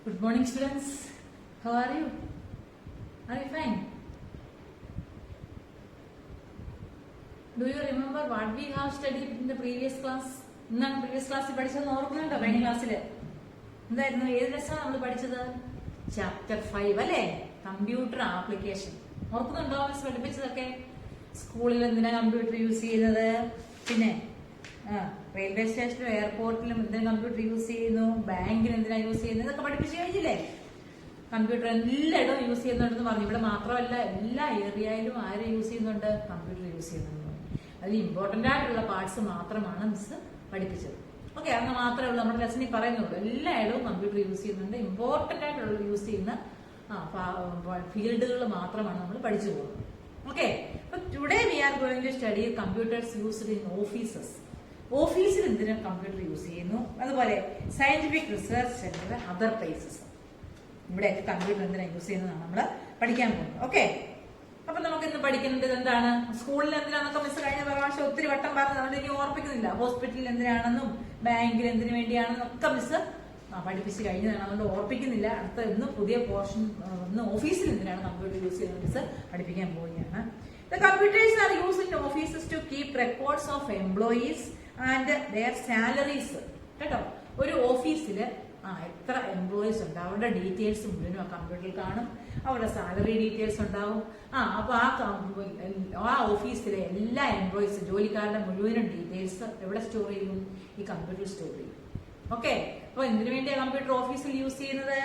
Good morning, students. How are you? Are you fine? Do you remember what we have studied in the previous class? എന്താണ് previous ക്ലാസ്സിൽ പഠിച്ചത് ഓർക്കുന്നുണ്ടോ? കഴിഞ്ഞ ക്ലാസ്സിൽ എന്തായിരുന്നു? ഏത് ലെസണാണ് നമ്മൾ പഠിച്ചത്? ചാപ്റ്റർ 5 അല്ലേ? Computer application. ഓർക്കുന്നുണ്ടോ മിസ് പഠിപ്പിച്ചതൊക്കെ? സ്കൂളിൽ എന്തിനാ കമ്പ്യൂട്ടർ യൂസ് ചെയ്യുന്നത്? പിന്നെ റെയിൽവേ സ്റ്റേഷനിലും എയർപോർട്ടിലും എന്തിനാ കമ്പ്യൂട്ടർ യൂസ് ചെയ്യുന്നു? ബാങ്കിൽ എന്തിനാ യൂസ് ചെയ്യുന്നത്? ഇതൊക്കെ പഠിപ്പിച്ചു കഴിഞ്ഞില്ലേ? കമ്പ്യൂട്ടർ എല്ലായിടവും യൂസ് ചെയ്യുന്നുണ്ടെന്ന് പറഞ്ഞു. ഇവിടെ മാത്രമല്ല, എല്ലാ ഏരിയയിലും ആര് യൂസ് ചെയ്യുന്നുണ്ട്? കമ്പ്യൂട്ടർ യൂസ് ചെയ്യുന്നുണ്ട്. അതിൽ ഇമ്പോർട്ടന്റ് ആയിട്ടുള്ള പാർട്സ് മാത്രമാണ് മിസ് പഠിപ്പിച്ചത്. ഓക്കെ, അന്ന് മാത്രമേ ഉള്ളൂ നമ്മുടെ ലെസണിൽ പറയുന്നുള്ളൂ. എല്ലായിടവും കമ്പ്യൂട്ടർ യൂസ് ചെയ്യുന്നുണ്ട്. ഇമ്പോർട്ടന്റ് ആയിട്ടുള്ള യൂസ് ചെയ്യുന്ന ഫീൽഡുകൾ മാത്രമാണ് നമ്മൾ പഠിച്ചു പോകുന്നത്. ഓക്കെ, അപ്പൊ today we are going to study computers used in offices. ഓഫീസിൽ എന്തിനാ കമ്പ്യൂട്ടർ യൂസ് ചെയ്യുന്നു, അതുപോലെ scientific research centre, other places, ഇവിടെയൊക്കെ കമ്പ്യൂട്ടർ എന്തിനാ യൂസ് ചെയ്യുന്നതാണ് നമ്മൾ പഠിക്കാൻ പോകുന്നത്. ഓക്കെ, അപ്പൊ നമുക്ക് ഇന്ന് പഠിക്കുന്നത് എന്താണ്? സ്കൂളിൽ എന്തിനാന്നൊക്കെ മിസ് കഴിഞ്ഞ പ്രാവശ്യം ഒത്തിരി വട്ടം പറഞ്ഞു, അതുകൊണ്ട് ഇനി ഓർപ്പിക്കുന്നില്ല. ഹോസ്പിറ്റലിൽ എന്തിനാണെന്നും ബാങ്കിൽ എന്തിനു വേണ്ടിയാണെന്നും ഒക്കെ മിസ് പഠിപ്പിച്ച് കഴിഞ്ഞതാണ്, അതുകൊണ്ട് ഓർപ്പിക്കുന്നില്ല. അടുത്ത ഇന്ന് പുതിയ പോർഷൻ ഇന്ന് ഓഫീസിൽ എന്തിനാണ് കമ്പ്യൂട്ടർ യൂസ് ചെയ്യുന്നത് മിസ് പഠിപ്പിക്കാൻ പോവുകയാണ്. The computers are used in offices to keep records of employees and their salaries. കേട്ടോ, ഒരു ഓഫീസിൽ എത്ര എംപ്ലോയീസ് ഉണ്ട്, അവരുടെ ഡീറ്റെയിൽസ് മുഴുവനും ആ കമ്പ്യൂട്ടറിൽ കാണും. അവരുടെ സാലറി ഡീറ്റെയിൽസ് ഉണ്ടാവും. അപ്പൊ ആ ഓഫീസിലെ എല്ലാ എംപ്ലോയീസും, ജോലിക്കാരുടെ മുഴുവനും ഡീറ്റെയിൽസ് എവിടെ സ്റ്റോർ ചെയ്യും? ഈ കമ്പ്യൂട്ടറിൽ സ്റ്റോർ ചെയ്യും. ഓക്കെ, അപ്പൊ എന്തിനു വേണ്ടിയാണ് കമ്പ്യൂട്ടർ ഓഫീസിൽ യൂസ് ചെയ്യുന്നത്?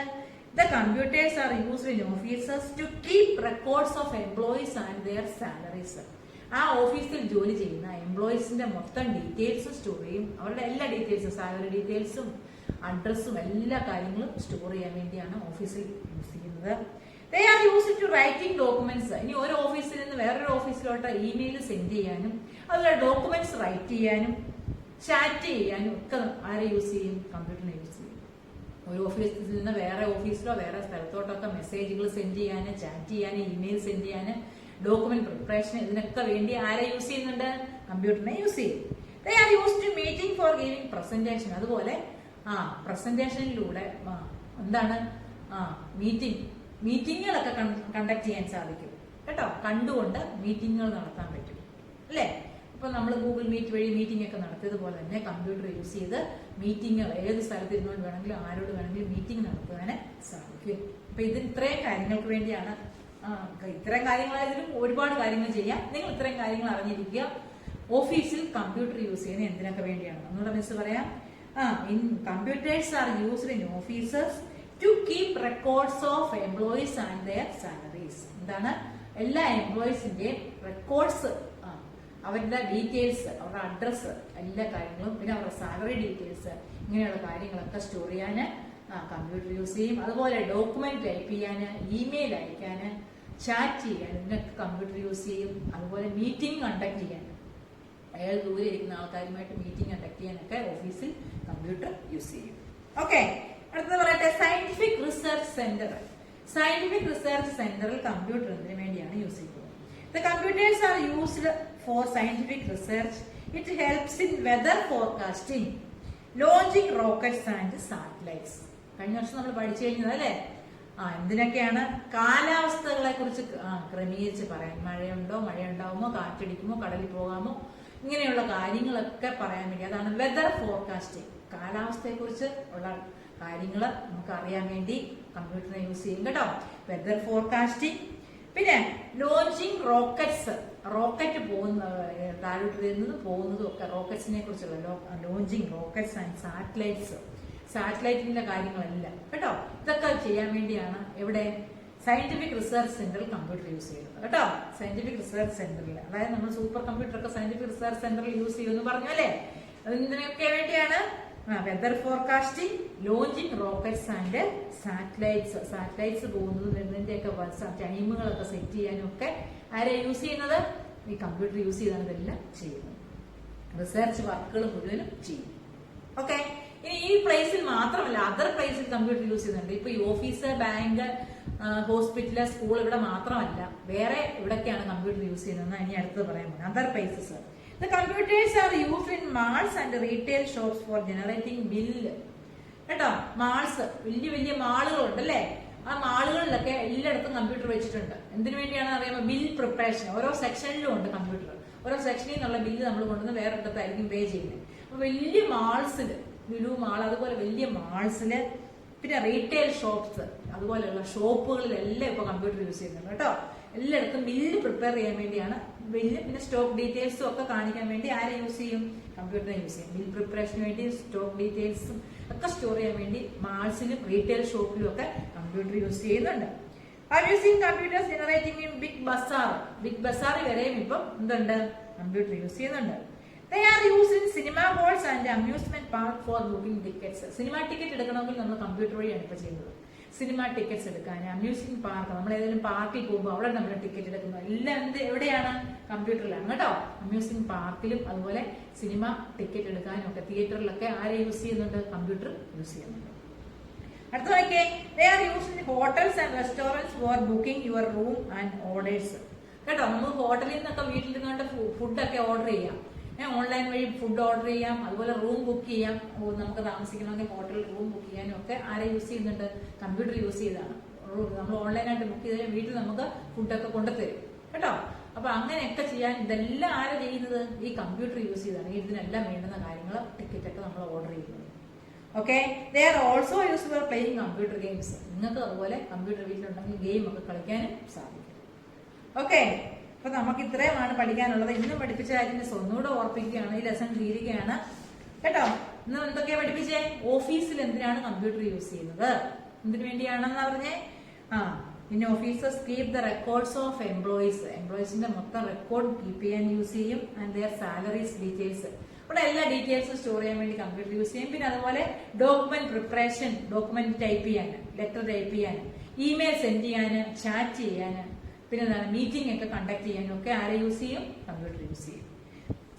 The computers are used in offices to keep records of employees and their salaries. ആ ഓഫീസിൽ ജോലി ചെയ്യുന്ന എംപ്ലോയീസിന്റെ മൊത്തം ഡീറ്റെയിൽസ് സ്റ്റോർ ചെയ്യും. അവരുടെ എല്ലാ ഡീറ്റെയിൽസും, സാലറി ഡീറ്റെയിൽസും അഡ്രസ്സും എല്ലാ കാര്യങ്ങളും സ്റ്റോർ ചെയ്യാൻ വേണ്ടിയാണ് ഓഫീസിൽ യൂസ് ചെയ്യുന്നത്. They are used to writing documents. ഇനി ഒരു ഓഫീസിൽ നിന്ന് വേറൊരു ഓഫീസിലോട്ട് ഇമെയിൽ സെൻഡ് ചെയ്യാനും, അതുപോലെ ഡോക്യുമെന്റ്സ് റൈറ്റ് ചെയ്യാനും, ചാറ്റ് ചെയ്യാനും ഒക്കെ ആരെ യൂസ് ചെയ്യും? കമ്പ്യൂട്ടറിനെ യൂസ് ചെയ്യും. ഒരു ഓഫീസിൽ നിന്ന് വേറെ ഓഫീസിലോ വേറെ സ്ഥലത്തോട്ടൊക്കെ മെസ്സേജുകൾ സെൻഡ് ചെയ്യാന്, ചാറ്റ് ചെയ്യാന്, ഇമെയിൽ സെൻഡ് ചെയ്യാന്, ഡോക്യുമെന്റ് പ്രിപ്പറേഷൻ, ഇതിനൊക്കെ വേണ്ടി ആരെ യൂസ് ചെയ്യുന്നുണ്ട്? കമ്പ്യൂട്ടറിനെ യൂസ് ചെയ്യും. They are used to meeting for giving presentation. അതുപോലെ പ്രസന്റേഷനിലൂടെ എന്താണ് മീറ്റിങ്ങുകളൊക്കെ കണ്ടക്ട് ചെയ്യാൻ സാധിക്കും. കേട്ടോ, കണ്ടുകൊണ്ട് മീറ്റിങ്ങുകൾ നടത്താൻ പറ്റും അല്ലേ? ഇപ്പൊ നമ്മൾ ഗൂഗിൾ മീറ്റ് വഴി മീറ്റിംഗ് ഒക്കെ നടത്തിയതുപോലെ തന്നെ കമ്പ്യൂട്ടർ യൂസ് ചെയ്ത് മീറ്റിങ്ങുകൾ ഏത് സ്ഥലത്ത് ഇരുന്നുകൊണ്ട് വേണമെങ്കിലും ആരോട് വേണമെങ്കിലും മീറ്റിംഗ് നടത്തുവാൻ സാധിക്കും. അപ്പൊ ഇത് ഇത്രയും കാര്യങ്ങൾക്ക് വേണ്ടിയാണ്. ഇത്രയും കാര്യങ്ങളായതിലും ഒരുപാട് കാര്യങ്ങൾ ചെയ്യാം. നിങ്ങൾ ഇത്രയും കാര്യങ്ങൾ അറിഞ്ഞിരിക്കുക. ഓഫീസിൽ കമ്പ്യൂട്ടർ യൂസ് ചെയ്യുന്നത് എന്തിനൊക്കെ വേണ്ടിയാണ് ഒന്നുകൂടെ മിസ് പറയാം. Computers are used in offices to keep records of employees and their salaries. എന്താണ്? എല്ലാ എംപ്ലോയീസിന്റെയും റെക്കോർഡ്സ്, അവരുടെ ഡീറ്റെയിൽസ്, അവരുടെ അഡ്രസ്സ്, എല്ലാ കാര്യങ്ങളും, പിന്നെ അവരുടെ സാലറി ഡീറ്റെയിൽസ്, ഇങ്ങനെയുള്ള കാര്യങ്ങളൊക്കെ സ്റ്റോർ ചെയ്യാന് കമ്പ്യൂട്ടർ യൂസ് ചെയ്യും. അതുപോലെ ഡോക്യുമെന്റ് ടൈപ്പ് ചെയ്യാന്, ഇമെയിൽ അയക്കാന്, ചാറ്റ് ചെയ്യാൻ, ഇതിനൊക്കെ കമ്പ്യൂട്ടർ യൂസ് ചെയ്യും. അതുപോലെ മീറ്റിംഗ് കണ്ടക്ട് ചെയ്യാൻ, അയാൾ ദൂരെ ഇരിക്കുന്ന ആൾക്കാരുമായിട്ട് മീറ്റിംഗ് കണ്ടക്ട് ചെയ്യാനൊക്കെ ഓഫീസിൽ കമ്പ്യൂട്ടർ യൂസ് ചെയ്യും. ഓക്കെ, അടുത്തത് പറയട്ടെ, scientific research centre. Scientific research സെന്ററിൽ കമ്പ്യൂട്ടർ എന്തിനു വേണ്ടിയാണ് യൂസ് ചെയ്യുന്നത്? The computers are used for scientific research. It helps in weather forecasting, launching rockets and satellites. കഴിഞ്ഞ വർഷം നമ്മൾ പഠിച്ചു കഴിഞ്ഞത് അല്ലേ? എന്തിനൊക്കെയാണ്? കാലാവസ്ഥകളെ കുറിച്ച് ക്രമീകരിച്ച് പറയാൻ. മഴയുണ്ടാവുമോ, കാറ്റടിക്കുമോ, കടലിൽ പോകാമോ, ഇങ്ങനെയുള്ള കാര്യങ്ങളൊക്കെ പറയാൻ വേണ്ടി. അതാണ് വെതർ ഫോർകാസ്റ്റിംഗ്. കാലാവസ്ഥയെ കുറിച്ച് ഉള്ള കാര്യങ്ങൾ നമുക്ക് അറിയാൻ വേണ്ടി കമ്പ്യൂട്ടറിനെ യൂസ് ചെയ്യും. കേട്ടോ, വെതർ ഫോർകാസ്റ്റിംഗ്. പിന്നെ ലോഞ്ചിങ് റോക്കറ്റ്സ്, റോക്കറ്റ് താഴോട്ട് വരുന്നതും പോകുന്നതും ഒക്കെ റോക്കറ്റ്സിനെ കുറിച്ചുള്ള ലോഞ്ചിങ് റോക്കറ്റ്സ് ആൻഡ് സാറ്റലൈറ്റ്സ്, സാറ്റലൈറ്റിന്റെ കാര്യങ്ങളെല്ലാം. കേട്ടോ, ഇതൊക്കെ ചെയ്യാൻ വേണ്ടിയാണ് എവിടെ? സയന്റിഫിക് റിസർച്ച് സെന്ററിൽ കമ്പ്യൂട്ടർ യൂസ് ചെയ്യുന്നത്. കേട്ടോ, സയന്റിഫിക് റിസർച്ച് സെന്ററിൽ, അതായത് നമ്മൾ സൂപ്പർ കമ്പ്യൂട്ടർ ഒക്കെ സയന്റിഫിക് റിസർച്ച് സെന്ററിൽ യൂസ് ചെയ്യുമെന്ന് പറഞ്ഞു അല്ലേ? ഇതിനൊക്കെ വേണ്ടിയാണ് weather forecasting, launching rockets and satellites. Satellites പോകുന്നതും വരുന്നതിന്റെയൊക്കെ ടൈമുകളൊക്കെ സെറ്റ് ചെയ്യാനും ഒക്കെ ആരെ യൂസ് ചെയ്യുന്നത്? ഈ കമ്പ്യൂട്ടർ യൂസ് ചെയ്താണ് ഇതെല്ലാം ചെയ്യുന്നത്. റിസർച്ച് വർക്കുകൾ മുഴുവനും ചെയ്യും. ഓക്കെ, ഇനി ഈ പ്ലേസിൽ മാത്രമല്ല, അതർ പ്ലേസിൽ കമ്പ്യൂട്ടർ യൂസ് ചെയ്യുന്നുണ്ട്. ഇപ്പൊ ഈ ഓഫീസ്, ബാങ്ക്, ഹോസ്പിറ്റല്, സ്കൂൾ, ഇവിടെ മാത്രമല്ല, വേറെ ഇവിടൊക്കെയാണ് കമ്പ്യൂട്ടർ യൂസ് ചെയ്യുന്നത്. ഇനി അടുത്ത് പറയാൻ പോകുന്നത് other places. The computers are used in malls and retail shops for generating bill. കേട്ടോ. മാൾസ്, വലിയ വലിയ മാളുകളുണ്ട് അല്ലേ, ആ മാളുകളിലൊക്കെ എല്ലായിടത്തും കമ്പ്യൂട്ടർ വെച്ചിട്ടുണ്ട്. എന്തിനു വേണ്ടിയാണെന്ന് അറിയാമോ? Bill preparation. ഓരോ സെക്ഷനിലും ഉണ്ട് കമ്പ്യൂട്ടർ. ഓരോ സെക്ഷനിൽ നിന്നുള്ള ബില്ല് നമ്മൾ കൊണ്ടുവന്ന് വേറെ ഇടത്തായിരിക്കും പേ ചെയ്യുന്നത്. അപ്പൊ വലിയ മാൾസില്, ലുലു മാൾ അതുപോലെ വലിയ മാൾസില്, പിന്നെ റീറ്റെയിൽ ഷോപ്സ് അതുപോലെയുള്ള ഷോപ്പുകളിലെല്ലാം ഇപ്പൊ കമ്പ്യൂട്ടർ യൂസ് ചെയ്യുന്നുണ്ട് കേട്ടോ. എല്ലായിടത്തും ബില്ല് പ്രിപ്പയർ ചെയ്യാൻ വേണ്ടിയാണ് ബില്ല്, പിന്നെ സ്റ്റോക്ക് ഡീറ്റെയിൽസും ഒക്കെ കാണിക്കാൻ വേണ്ടി ആരെ യൂസ് ചെയ്യും? കമ്പ്യൂട്ടറിനെ യൂസ് ചെയ്യും. ബിൽ പ്രിപ്പറേഷന് വേണ്ടി സ്റ്റോക്ക് ഡീറ്റെയിൽസും ഒക്കെ സ്റ്റോർ ചെയ്യാൻ വേണ്ടി മാൾസിലും റീറ്റെയിൽ ഷോപ്പിലും ഒക്കെ കമ്പ്യൂട്ടർ യൂസ് ചെയ്യുന്നുണ്ട്. Are using computers generating in Big Bazaar. Big Bazaar വരെയും ഇപ്പം എന്തുണ്ട്? കമ്പ്യൂട്ടർ യൂസ് ചെയ്യുന്നുണ്ട്. They are used in cinema halls and amusement park for booking tickets. Cinema ticket എടുക്കണമെങ്കിൽ നമ്മൾ കമ്പ്യൂട്ടർ വഴിയാണ് ഇപ്പൊ ചെയ്യുന്നത്. സിനിമ ടിക്കറ്റ്സ് എടുക്കാൻ, അമ്യൂസിംഗ് പാർക്ക്, നമ്മൾ ഏതെങ്കിലും പാർക്കിൽ പോകുമ്പോൾ അവിടെ നമ്മൾ ടിക്കറ്റ് എടുക്കുന്നത് എല്ലാം എവിടെയാണ്? കമ്പ്യൂട്ടറിലാണ് കേട്ടോ. അമ്യൂസിംഗ് പാർക്കിലും അതുപോലെ സിനിമ ടിക്കറ്റ് എടുക്കാനും ഒക്കെ തിയേറ്ററിലൊക്കെ ആരെ യൂസ് ചെയ്യുന്നുണ്ട്? കമ്പ്യൂട്ടർ യൂസ് ചെയ്യുന്നുണ്ട്. അടുത്ത നോക്കിയേ, they are used in hotels and restaurants for booking your room and orders. കേട്ടോ, നമുക്ക് ഹോട്ടലിൽ നിന്നൊക്കെ വീട്ടിൽ നിന്നോട്ട് ഫുഡൊക്കെ ഓർഡർ ചെയ്യാം, ഓൺലൈൻ വഴി ഫുഡ് ഓർഡർ ചെയ്യാം, അതുപോലെ റൂം ബുക്ക് ചെയ്യാം. നമുക്ക് താമസിക്കണമെങ്കിൽ ഹോട്ടലിൽ റൂം ബുക്ക് ചെയ്യാനും ഒക്കെ ആരെ യൂസ് ചെയ്യുന്നുണ്ട്? കമ്പ്യൂട്ടർ യൂസ് ചെയ്താണ്. നമ്മൾ ഓൺലൈനായിട്ട് ബുക്ക് ചെയ്താൽ വീട്ടിൽ നമുക്ക് ഫുഡൊക്കെ കൊണ്ടുതരും കേട്ടോ. അപ്പൊ അങ്ങനെയൊക്കെ ചെയ്യാൻ ഇതെല്ലാം ആരാ ചെയ്യുന്നത്? ഈ കമ്പ്യൂട്ടർ യൂസ് ചെയ്താണ് ഇതിനെല്ലാം വേണ്ടുന്ന കാര്യങ്ങൾ, ടിക്കറ്റ് ഒക്കെ നമ്മൾ ഓർഡർ ചെയ്യുന്നത്. Okay, they are also use for playing computer games. നിങ്ങൾക്ക് അതുപോലെ കമ്പ്യൂട്ടർ വീട്ടിലുണ്ടെങ്കിൽ ഗെയിം ഒക്കെ കളിക്കാനും സാധിക്കും. ഓക്കെ, അപ്പൊ നമുക്ക് ഇത്രയുമാണ് പഠിക്കാനുള്ളത്. ഇന്നും പഠിപ്പിച്ച കാര്യം ഒന്നുകൂടെ ഓർപ്പിക്കുകയാണ്. ഈ ലെസൺ തീരുകയാണ് കേട്ടോ. ഇന്ന് എന്തൊക്കെയാ പഠിപ്പിച്ചേ? ഓഫീസിൽ എന്തിനാണ് കമ്പ്യൂട്ടർ യൂസ് ചെയ്യുന്നത്, എന്തിനു വേണ്ടിയാണെന്ന് പറഞ്ഞേ. പിന്നെ officers keep the records of employees. എംപ്ലോയീസിന്റെ മൊത്തം റെക്കോർഡ് കീപ്പ് ചെയ്യാൻ യൂസ് ചെയ്യും. ആൻഡ് ദെയർ സാലറീസ് ഡീറ്റെയിൽസ്, ഇവിടെ എല്ലാ ഡീറ്റെയിൽസും സ്റ്റോർ ചെയ്യാൻ വേണ്ടി കമ്പ്യൂട്ടർ യൂസ് ചെയ്യും. പിന്നെ അതുപോലെ ഡോക്യുമെന്റ് പ്രിപ്പറേഷൻ, ഡോക്യുമെന്റ് ടൈപ്പ് ചെയ്യാൻ, ലെറ്റർ ടൈപ്പ് ചെയ്യാൻ, ഇമെയിൽ സെൻഡ് ചെയ്യാൻ, ചാറ്റ് ചെയ്യാൻ, പിന്നെ എന്താണ് മീറ്റിംഗ് ഒക്കെ കണ്ടക്ട് ചെയ്യാനും ഒക്കെ ആരെ യൂസ് ചെയ്യും? കമ്പ്യൂട്ടർ യൂസ് ചെയ്യും.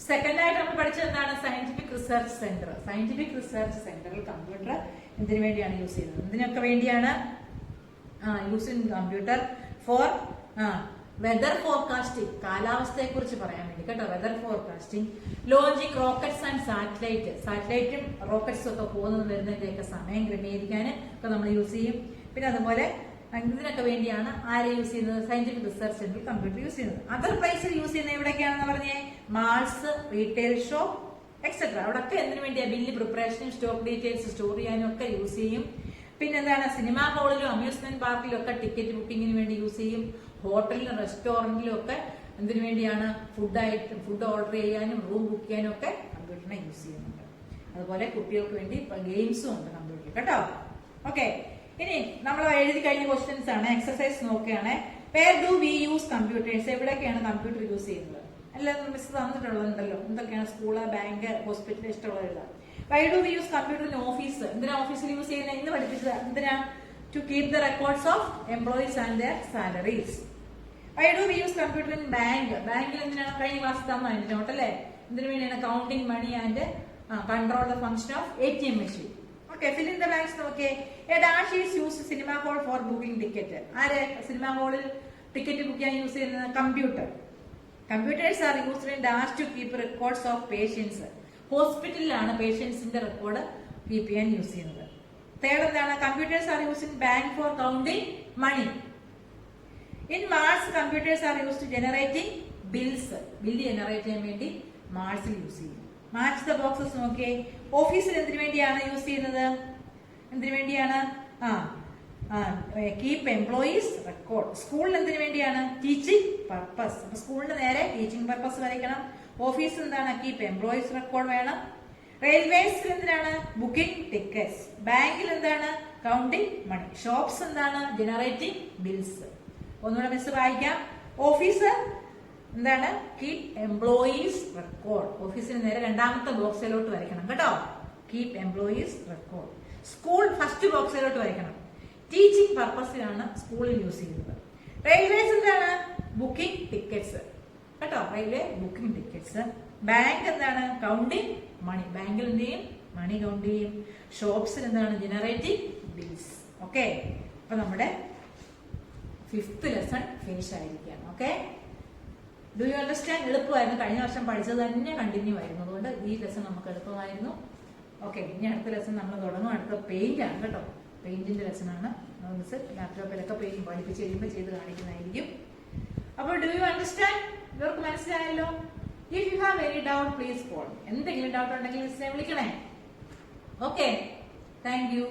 സെക്കൻഡ് ആയിട്ട് നമ്മൾ പഠിച്ചത് എന്താണ്? Scientific research centre. Scientific research സെന്ററിൽ കമ്പ്യൂട്ടർ എന്തിനു വേണ്ടിയാണ് യൂസ് ചെയ്യുന്നത്? എന്തിനൊക്കെ വേണ്ടിയാണ്? Using computer for weather forecasting, കാലാവസ്ഥയെ കുറിച്ച് പറയാൻ വേണ്ടി കേട്ടോ. Weather forecasting, launching rockets and satellite, സാറ്റലൈറ്റും റോക്കറ്റ്സും ഒക്കെ പോകുന്നത് വരുന്നതിന്റെയൊക്കെ സമയം ക്രമീകരിക്കാൻ ഒക്കെ നമ്മൾ യൂസ് ചെയ്യും. പിന്നെ അതുപോലെ ഇതിനൊക്കെ വേണ്ടിയാണ് ആരെ യൂസ് ചെയ്യുന്നത്? സയന്റിഫിക് റിസർച്ച് സെന്ററിൽ കമ്പ്യൂട്ടർ യൂസ് ചെയ്യുന്നത്. അതർ പ്ലേസിൽ യൂസ് ചെയ്യുന്നത് എവിടെയൊക്കെയാണെന്ന് പറഞ്ഞേ? Malls, retail shop etcetera. അവിടെയൊക്കെ എന്തിനു വേണ്ടിയാ? ബില്ല് പ്രിപ്പറേഷനും സ്റ്റോക്ക് ഡീറ്റെയിൽസ് സ്റ്റോർ ചെയ്യാനും ഒക്കെ യൂസ് ചെയ്യും. പിന്നെ എന്താണ്? സിനിമാ ഹാളിലും അമ്യൂസ്മെന്റ് പാർക്കിലും ഒക്കെ ടിക്കറ്റ് ബുക്കിങ്ങിന് വേണ്ടി യൂസ് ചെയ്യും. ഹോട്ടലിലും റെസ്റ്റോറന്റിലും ഒക്കെ എന്തിനു വേണ്ടിയാണ്? ഫുഡ് ഓർഡർ ചെയ്യാനും റൂം ബുക്ക് ചെയ്യാനും ഒക്കെ കമ്പ്യൂട്ടറിനെ യൂസ് ചെയ്യുന്നുണ്ട്. അതുപോലെ കുട്ടികൾക്ക് വേണ്ടി ഗെയിംസും ഉണ്ട് കമ്പ്യൂട്ടറിൽ കേട്ടോ. ഓക്കെ, ഇനി നമ്മൾ എഴുതി കഴിഞ്ഞ ക്വസ്റ്റ്യൻസ് ആണ്. എക്സസൈസ് നോക്കുകയാണ്. Where do we use computers? എവിടെയൊക്കെയാണ് കമ്പ്യൂട്ടർ യൂസ് ചെയ്യുന്നത്? എല്ലാം മിസ് തന്നിട്ടുള്ളതുണ്ടല്ലോ. എന്തൊക്കെയാണ്? സ്കൂള്, ബാങ്ക്, ഹോസ്പിറ്റൽ, ഇഷ്ടമുള്ള എഴുതാം. Why do we use computer in office? എന്തിനാ ഓഫീസിൽ യൂസ് ചെയ്യുന്നത്? ഇന്ന് പഠിപ്പിച്ചത് എന്തിനാ? To keep the records of employees and their salaries. Why do we use computer in bank? ബാങ്കിൽ എന്തിനാണ്? കഴിഞ്ഞ ക്ലാസ് തന്ന അതിന്റെ നോട്ടല്ലേ? എന്തിനു വേണ്ടിയാണ്? Counting money and control the function of ATM machine. Okay, fill in the blanks നോക്കേ. A dash is use cinema hall for booking ticket. ആരെ സിനിമ ഹാളിൽ ടിക്കറ്റ് ബുക്ക് ചെയ്യാൻ യൂസ് ചെയ്യുന്നത്? Computer. Computers are used in dash to keep records of patients. ഹോസ്പിറ്റലിലാണ് പേഷ്യൻസിന്റെ record keep ചെയ്യാൻ use ചെയ്യുന്നത്. Third എന്താണ്? Computers are use in bank for counting money. In malls computers are use to generating bills. Bill generate ചെയ്യാൻ വേണ്ടി മാൾസിൽ use ചെയ്യും. Match the boxes നോക്കിയേ. ഓഫീസിൽ എന്തിനു വേണ്ടിയാണ് യൂസ് ചെയ്യുന്നത്? എന്തിനു വേണ്ടിയാണ്? Keep employees record. സ്കൂളിൽ എന്തിനു വേണ്ടിയാണ്? Teaching purpose. അപ്പൊ സ്കൂളിന് നേരെ ടീച്ചിങ് പർപ്പസ് വരയ്ക്കണം. ഓഫീസ് എന്താണ്? കീപ് എംപ്ലോയീസ് റെക്കോർഡ് വേണം. റെയിൽവേസിൽ എന്തിനാണ്? Booking tickets. ബാങ്കിൽ എന്താണ്? Counting money. ഷോപ്സ് എന്താണ്? Generating bills. ഒന്നുകൂടെ മിസ് വായിക്കാം. ഓഫീസ് എന്താണ്? Keep employees record. ഓഫീസിന് നേരെ രണ്ടാമത്തെ ബോക്സിലോട്ട് വരയ്ക്കണം കേട്ടോ. Keep employees record. School first ബോക്സിലോട്ട് വരയ്ക്കണം. ടീച്ചിങ് പർപ്പസിലാണ് സ്കൂളിൽ യൂസ് ചെയ്യുന്നത്. റെയിൽവേസ് എന്താണ്? ബുക്കിംഗ് ടിക്കറ്റ്സ് കേട്ടോ. Railway booking tickets. ബാങ്ക് എന്താണ്? Counting money. ബാങ്കിൽ എന്ത് ചെയ്യും? മണി കൗണ്ട് ചെയ്യും. ഷോപ്സിൽ എന്താണ്? Generating bills. ഓക്കെ, അപ്പൊ നമ്മുടെ 5th ലെസൺ ഫിനിഷ് ആയിരിക്കുകയാണ്. Okay, do you understand? എളുപ്പമായിരുന്നു. കഴിഞ്ഞ വർഷം പഠിച്ചത് തന്നെ കണ്ടിന്യൂ ആയിരുന്നു. അതുകൊണ്ട് ഈ ലെസൺ നമുക്ക് എളുപ്പമായിരുന്നു. ഓക്കെ, ഇനി അടുത്ത ലെസൺ നമ്മൾ തുടങ്ങും. അടുത്ത പെയിന്റ് ആണ് കേട്ടോ, പെയിന്റിന്റെ ലെസൺ ആണ്. മിസ് ലാപ്ടോപ്പിലൊക്കെ പെയിന്റ് പഠിപ്പിച്ച് കഴിയുമ്പോൾ ചെയ്ത് കാണിക്കുന്നതായിരിക്കും. അപ്പോൾ ഡു യു അണ്ടർസ്റ്റാൻഡ്? ഇവർക്ക് മനസ്സിലായല്ലോ? If you have any doubt please call. എന്തെങ്കിലും ഡൗട്ട് ഉണ്ടെങ്കിൽ മിസ്സിനെ വിളിക്കണേ. Okay, thank you.